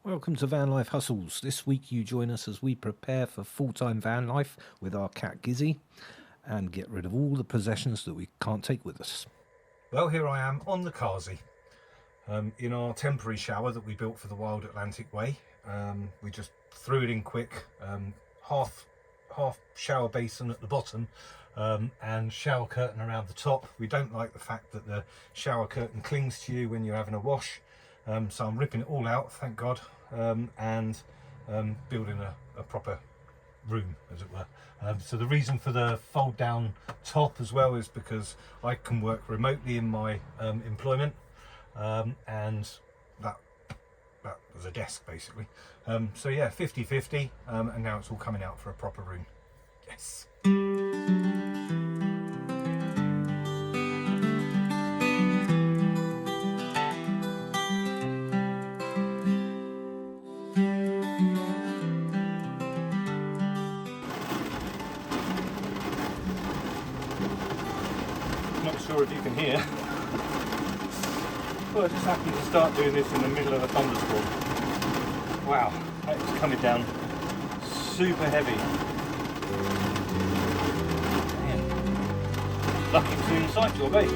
Welcome to Vanlife Hustles. This week you join us as we prepare for full-time van life with our cat Gizzy and get rid of all the possessions that we can't take with us. Well, here I am on the Carsey in our temporary shower that we built for the Wild Atlantic Way. We just threw it in quick, half shower basin at the bottom and shower curtain around the top. We don't like the fact that the shower curtain clings to you when you're having a wash. So I'm ripping it all out, thank God, and building a proper room, as it were. So the reason for the fold down top as well is because I can work remotely in my employment, and that was a desk basically. So yeah, 50-50, and now it's all coming out for a proper room. Yes. Not sure if you can hear. Well, I just happened to start doing this in the middle of a thunderstorm. Wow, that is coming down super heavy. Man, lucky it's an inside job, eh?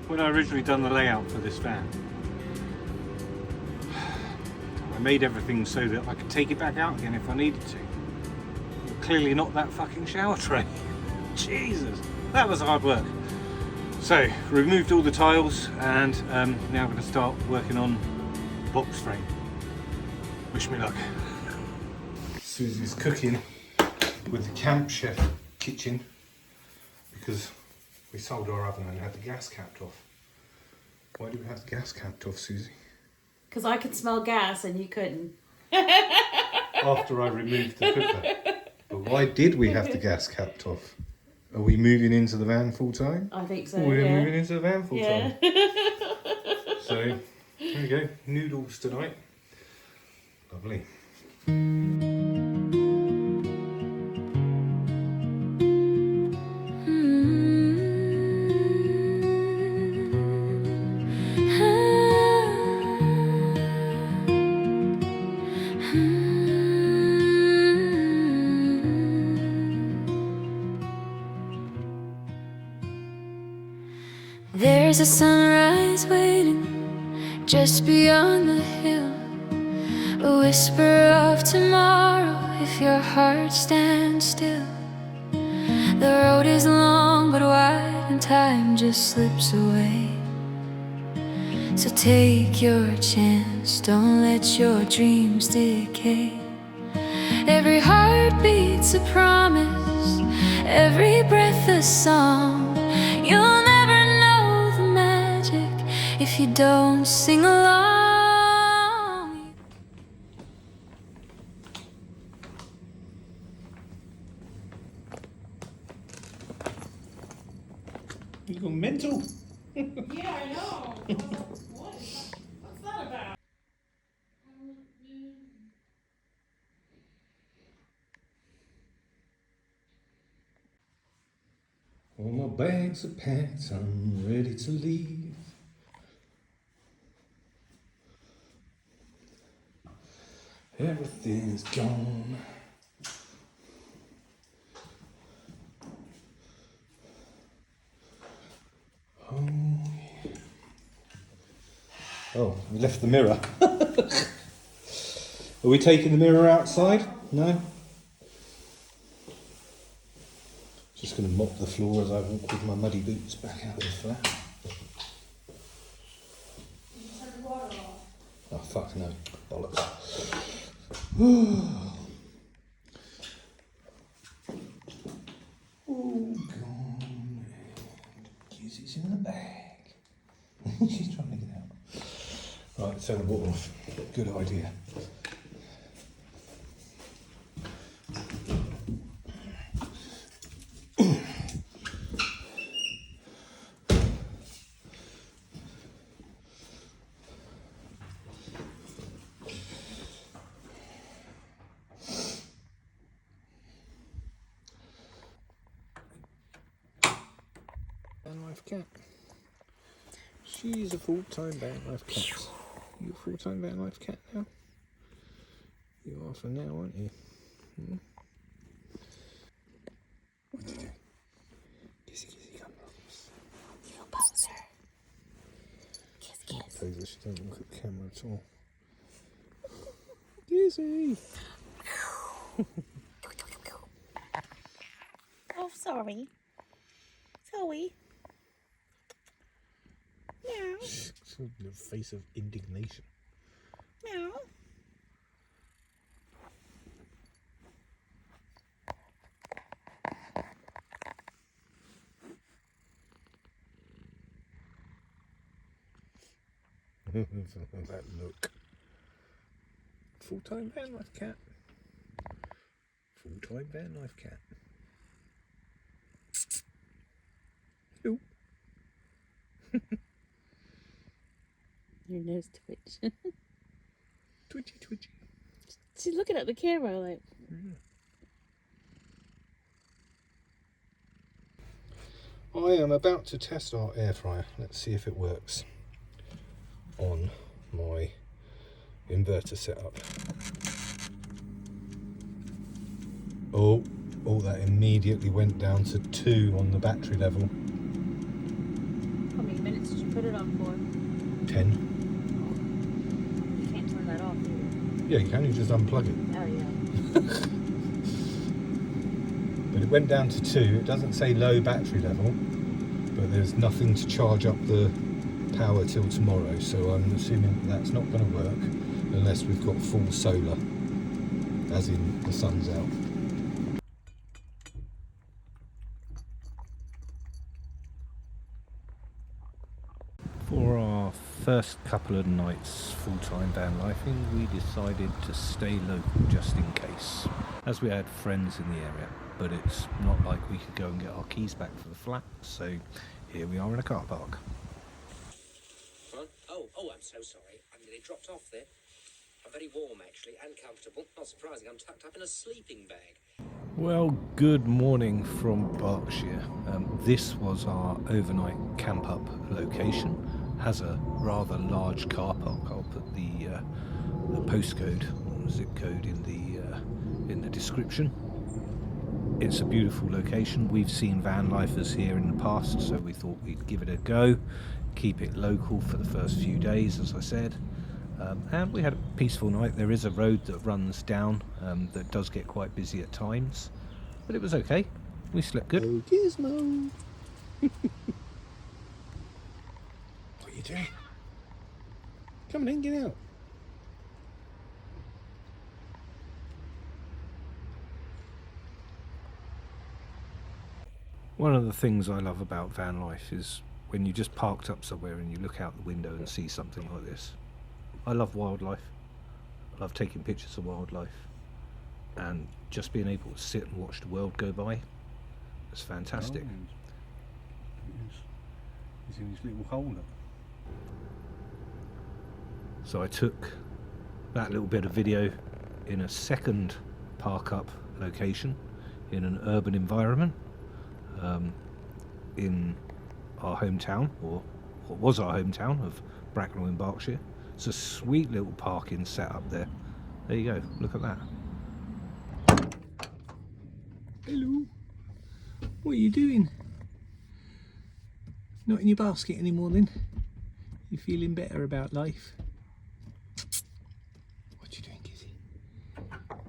When I originally done the layout for this van, I made everything so that I could take it back out again if I needed to. But clearly not that fucking shower tray. Jesus, that was hard work. So, removed all the tiles and now I'm going to start working on the box frame. Wish me luck. Susie's cooking with the Camp Chef kitchen because we sold our oven and had the gas capped off. Why do we have the gas capped off, Susie? Because I could smell gas and you couldn't. After I removed the cooker. But why did we have the gas capped off? Are we moving into the van full time? I think so. We're yeah. moving into the van full time. Yeah. So, there we go. Noodles tonight. Lovely. There's a sunrise waiting just beyond the hill, a whisper of tomorrow if your heart stands still. The road is long but wide and time just slips away. So take your chance, don't let your dreams decay. Every heartbeat's a promise, every breath a song. You'll never if you don't sing along. You go mental. Yeah, I know. What's that about? All my bags are packed, I'm ready to leave. Everything's gone. Oh, yeah. Oh, we left the mirror. Are we taking the mirror outside? No? Just going to mop the floor as I walk with my muddy boots back out of the flat. Oh, fuck no. Bollocks. Oh, gone. Gizzy's in the bag. She's trying to get out. Right, turn the water off. Good idea. Vanlife cat. She's a full-time Vanlife cat. You a full-time Vanlife cat now? You are for now, aren't you? Hmm? What are you doing? Gizzy, Gizzy, come on. You a poser. Kiss, kiss. Poser, she doesn't look at the camera at all. Gizzy! Oh, sorry. Sorry. Meow. It's a little face of indignation. Meow. That look. Full-time Vanlife cat. Full-time Vanlife cat. Ooh. Your nose twitch. Twitchy, twitchy. She's looking at the camera like. I am about to test our air fryer. Let's see if it works on my inverter setup. Oh, that immediately went down to 2 on the battery level. How many minutes did you put it on for? 10. You can't turn that off either. Yeah, you can, you just unplug it. Oh yeah. But it went down to 2. It doesn't say low battery level, but there's nothing to charge up the power till tomorrow, so I'm assuming that's not going to work unless we've got full solar, as in the sun's out. For our first couple of nights full-time van lifing, we decided to stay local just in case, as we had friends in the area, but it's not like we could go and get our keys back for the flat, so here we are in a car park. Huh? Oh, I'm so sorry. I nearly dropped off there. I'm very warm, actually, and comfortable. Not surprising, I'm tucked up in a sleeping bag. Well, good morning from Berkshire. This was our overnight camp up location. Has a rather large car park. I'll put the postcode or zip code in the description. It's a beautiful location. We've seen van lifers here in the past, so we thought we'd give it a go. Keep it local for the first few days, as I said. And we had a peaceful night. There is a road that runs down that does get quite busy at times, but it was okay. We slept good. Oh, Gizmo! What are you doing? Come on in, get out. One of the things I love about van life is when you just parked up somewhere and you look out the window and see something like this. I love wildlife. I love taking pictures of wildlife, and just being able to sit and watch the world go by. It's fantastic. He's in his little holder. So I took that little bit of video in a second park up location in an urban environment in our hometown, or what was our hometown of Bracknell in Berkshire. It's a sweet little parking setup there. There you go, look at that. Hello. What are you doing? Not in your basket anymore then? You feeling better about life? What you doing, Gizzy?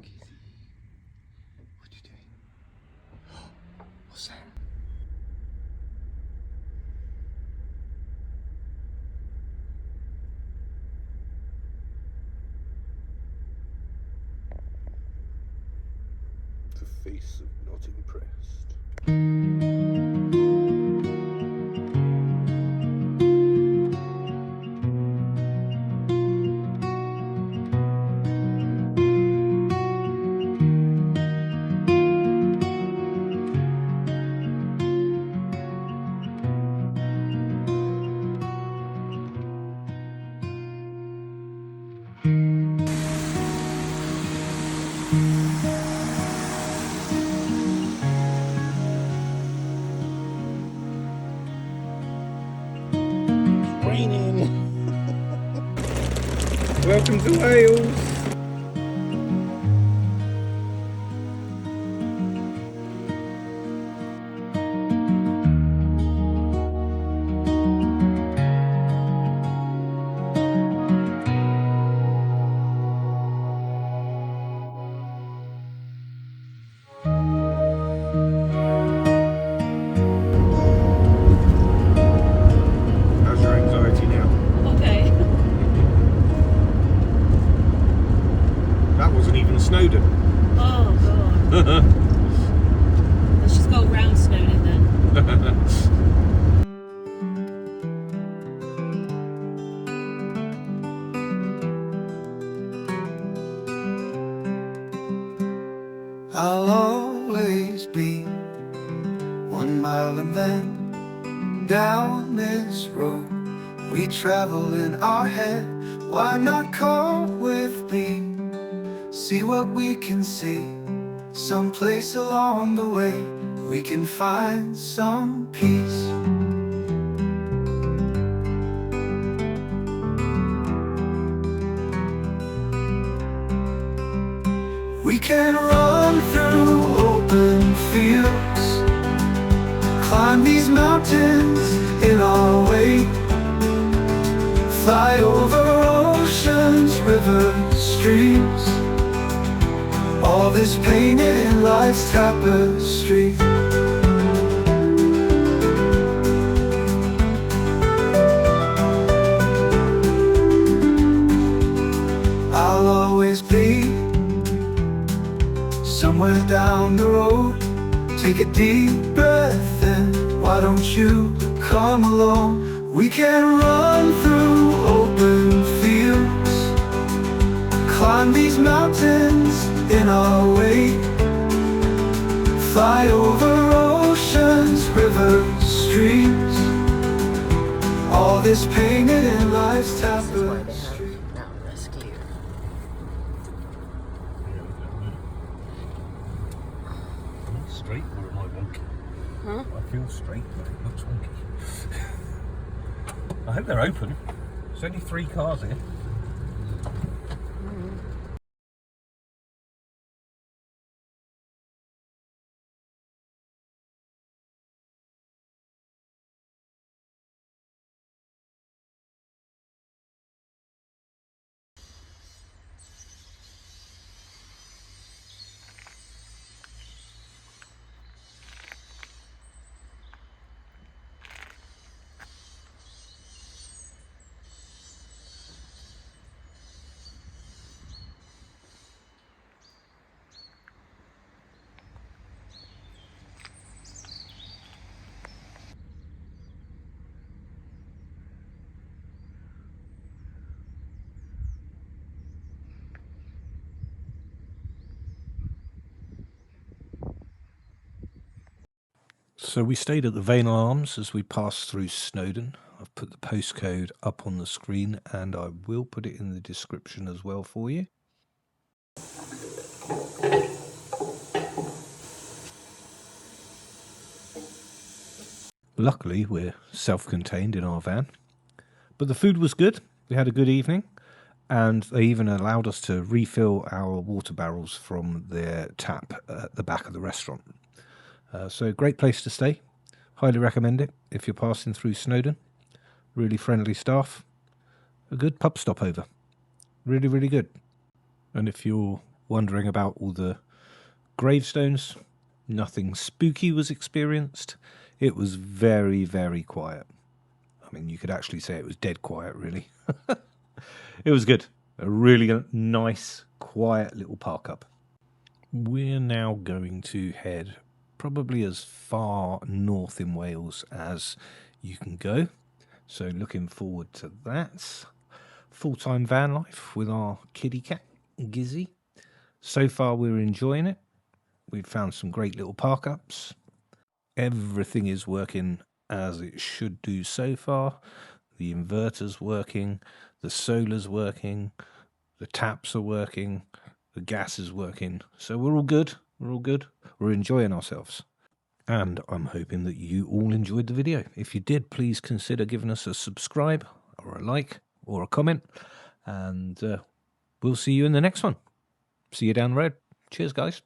Gizzy. What you doing? What's that? The face of not impressed. Welcome to Wales. How's your anxiety now? Okay. That wasn't even Snowdon. Oh god. Let's just go round Snowdon then. I'll always be 1 mile and then down this road we travel in our head. Why not come with me? See what we can see. Someplace along the way we can find some peace. We can run through open fields, climb these mountains in our way, fly over oceans, rivers, streams, all this painted in life's tapestry. I'll always be somewhere down the road. Take a deep breath in. Why don't you come along? We can run through open fields, climb these mountains in our way, fly over oceans, rivers, streams, all this painted in life's tapestry. That rescue. Straight or am I wonky? Huh? I feel straight, but it looks wonky. I hope they're open. There's only 3 cars here. So we stayed at the Vaynol Arms as we passed through Snowdon. I've put the postcode up on the screen and I will put it in the description as well for you. Luckily we're self-contained in our van, but the food was good. We had a good evening and they even allowed us to refill our water barrels from their tap at the back of the restaurant. So great place to stay. Highly recommend it if you're passing through Snowdon. Really friendly staff. A good pub stopover. Really, really good. And if you're wondering about all the gravestones, nothing spooky was experienced. It was very, very quiet. I mean, you could actually say it was dead quiet, really. It was good. A really nice, quiet little park up. We're now going to head probably as far north in Wales as you can go. So looking forward to that. Full-time van life with our kitty cat, Gizzy. So far we're enjoying it. We've found some great little park-ups. Everything is working as it should do so far. The inverter's working, the solar's working, the taps are working, the gas is working. So we're all good. We're all good. We're enjoying ourselves. And I'm hoping that you all enjoyed the video. If you did, please consider giving us a subscribe or a like or a comment. And we'll see you in the next one. See you down the road. Cheers, guys.